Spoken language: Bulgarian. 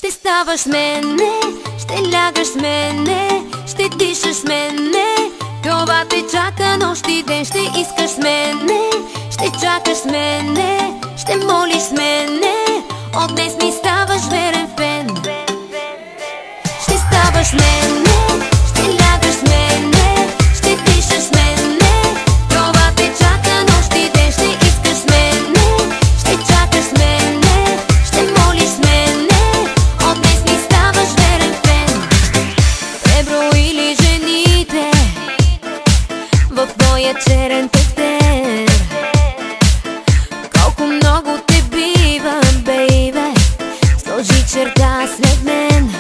Ще ставаш с мене, ще лягаш с мене, ще дишаш с мене. Това те чака нощ и ден, ще искаш с мене, ще чакаш с мене, ще молиш с мене. От днес ми ставаш верен фен. Ще ставаш с мене, ще лягаш с мене, ще дишаш с мене. Това те чака нощ и ден, ще искаш с мене, ще чакаш с мене, ще молиш с мене. От днес ми ставаш верен фен. Преброили жените в твоя черен тефтер. Колко много те бива, бейбе, сложи черта след мен.